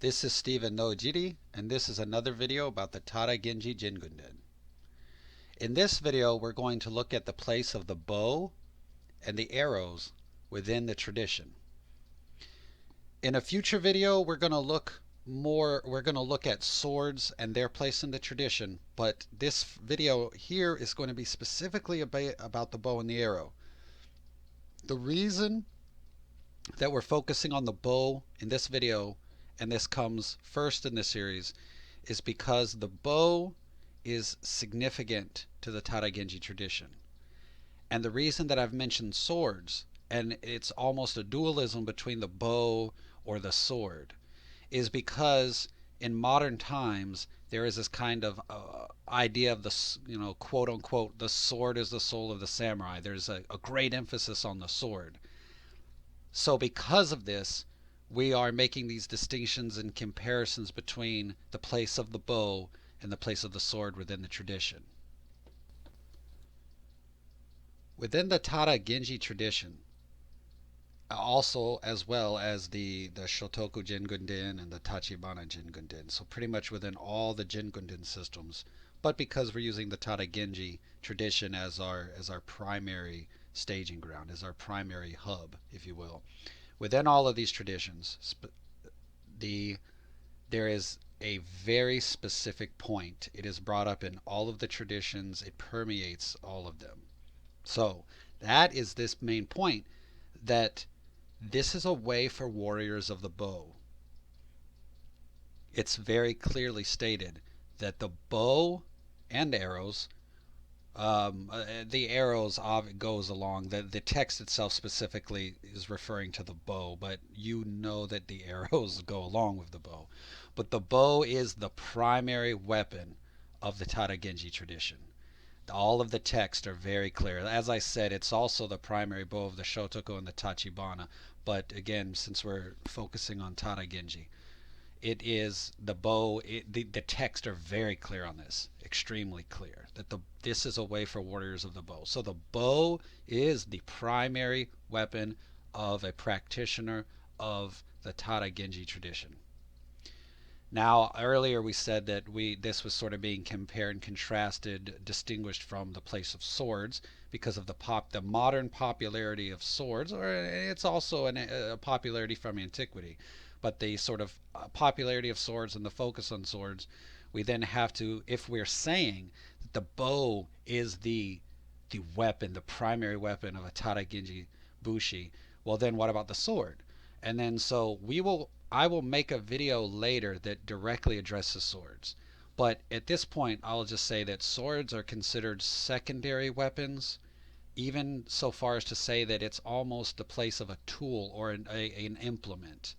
This is Stephen Nojiri, and this is another video about the Tada Genji Jingunden. In this video, we're going to look at the place of the bow and the arrows within the tradition. In a future video, we're going to look at swords and their place in the tradition, but this video here is going to be specifically about the bow and the arrow. The reason that we're focusing on the bow in this video, and this comes first in the series, is because the bow is significant to the Tada Genji tradition. And the reason that I've mentioned swords, and it's almost a dualism between the bow or the sword, is because in modern times there is this kind of idea of the, quote unquote, the sword is the soul of the samurai. There's a great emphasis on the sword. So because of this, we are making these distinctions and comparisons between the place of the bow and the place of the sword within the tradition. Within the Tada Genji tradition, also as well as the Shotoku Jingunden and the Tachibana Jingunden, so pretty much within all the Jingunden systems, but because we're using the Tada Genji tradition as our primary staging ground, as our primary hub, if you will, within all of these traditions, there is a very specific point. It is brought up in all of the traditions. It permeates all of them. So that is this main point, that this is a way for warriors of the bow. It's very clearly stated that the bow and arrows, the arrows goes along. The text itself specifically is referring to the bow, but you know that the arrows go along with the bow. But the bow is the primary weapon of the Tada Genji tradition. All of the texts are very clear. As I said, it's also the primary bow of the Shotoku and the Tachibana. But again, since we're focusing on Tada Genji, it is the bow. The texts are very clear on this, extremely clear, that this is a way for warriors of the bow. So the bow is the primary weapon of a practitioner of the Tada Genji tradition. Now, earlier we said that this was sort of being compared and contrasted, distinguished from the place of swords because of the modern popularity of swords, or it's also a popularity from antiquity. But the sort of popularity of swords and the focus on swords, we then have to, if we're saying that the bow is the weapon, the primary weapon of a Tada Genji Bushi, well then what about the sword? And then so I will make a video later that directly addresses swords. But at this point, I'll just say that swords are considered secondary weapons, even so far as to say that it's almost the place of a tool or an implement.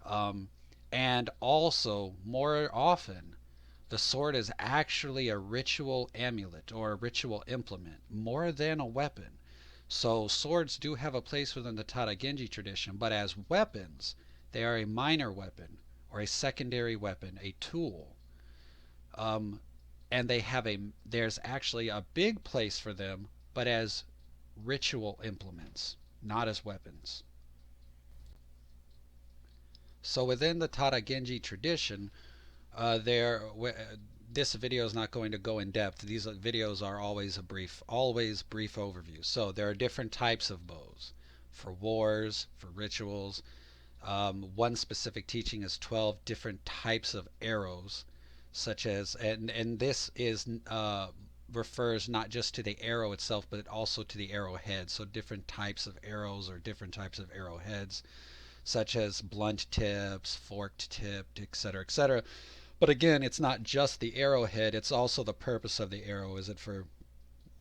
Um, and also, more often, the sword is actually a ritual amulet or a ritual implement more than a weapon. So swords do have a place within the Tada Genji tradition, but as weapons, they are a minor weapon or a secondary weapon, a tool. Um, and there's actually a big place for them, but as ritual implements, not as weapons. So within the Tada Genji tradition, this video is not going to go in depth. These videos are always brief overview. So there are different types of bows for wars, for rituals. One specific teaching is 12 different types of arrows, such as, and this is refers not just to the arrow itself, but also to the arrowhead. So different types of arrows or different types of arrowheads, such as blunt tips, forked tipped, etc., etc. But again, it's not just the arrowhead, it's also the purpose of the arrow. Is it for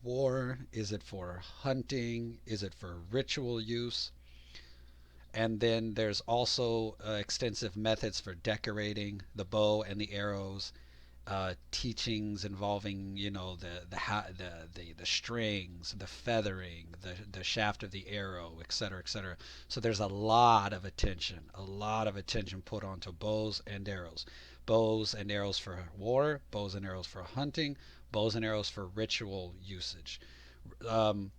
war? Is it for hunting? Is it for ritual use? And then there's also extensive methods for decorating the bow and the arrows, teachings involving, the strings, the feathering, the shaft of the arrow, etc., etc. So there's a lot of attention put onto bows and arrows. Bows and arrows for war, bows and arrows for hunting, bows and arrows for ritual usage. Um,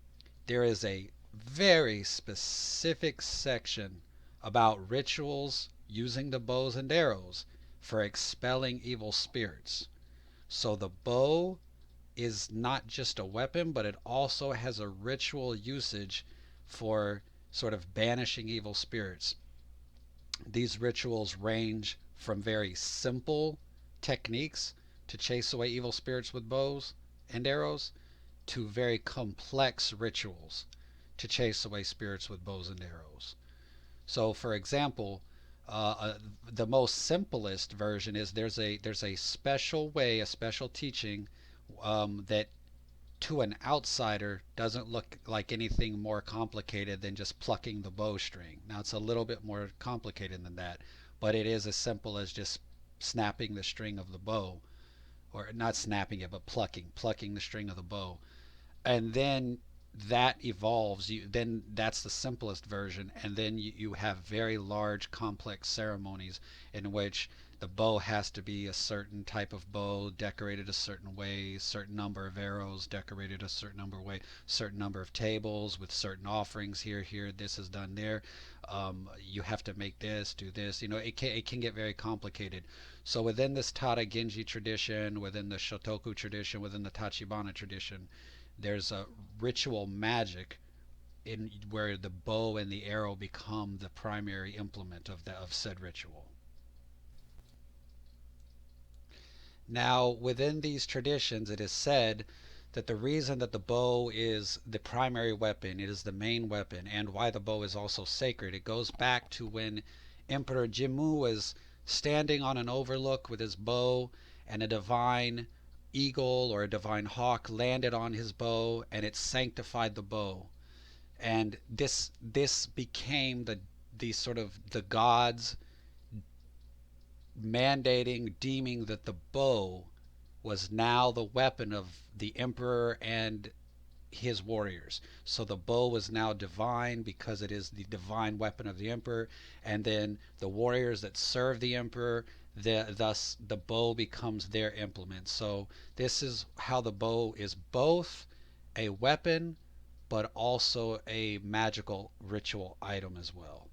there is a very specific section about rituals using the bows and arrows for expelling evil spirits. So the bow is not just a weapon, but it also has a ritual usage for sort of banishing evil spirits. These rituals range from very simple techniques to chase away evil spirits with bows and arrows to very complex rituals to chase away spirits with bows and arrows. So, for example, the most simplest version is there's a special way, a special teaching that to an outsider doesn't look like anything more complicated than just plucking the bowstring. Now it's a little bit more complicated than that, but it is as simple as just snapping the string of the bow, or not snapping it, but plucking the string of the bow. And then that evolves. Then that's the simplest version, and then you have very large complex ceremonies in which the bow has to be a certain type of bow, decorated a certain way, certain number of arrows decorated a certain number of way, certain number of tables with certain offerings here, this is done there. You have to make this, do this. It can get very complicated. So within this Tada Genji tradition, within the Shotoku tradition, within the Tachibana tradition, there's a ritual magic in where the bow and the arrow become the primary implement of said ritual. Now, within these traditions, it is said that the reason that the bow is the primary weapon, it is the main weapon, and why the bow is also sacred, it goes back to when Emperor Jimmu was standing on an overlook with his bow, and a divine eagle or a divine hawk landed on his bow, and it sanctified the bow. And this became the sort of the gods mandating, deeming that the bow was now the weapon of the emperor and his warriors. So the bow was now divine because it is the divine weapon of the emperor, and then the warriors that serve the emperor, thus the bow becomes their implement. So this is how the bow is both a weapon but also a magical ritual item as well.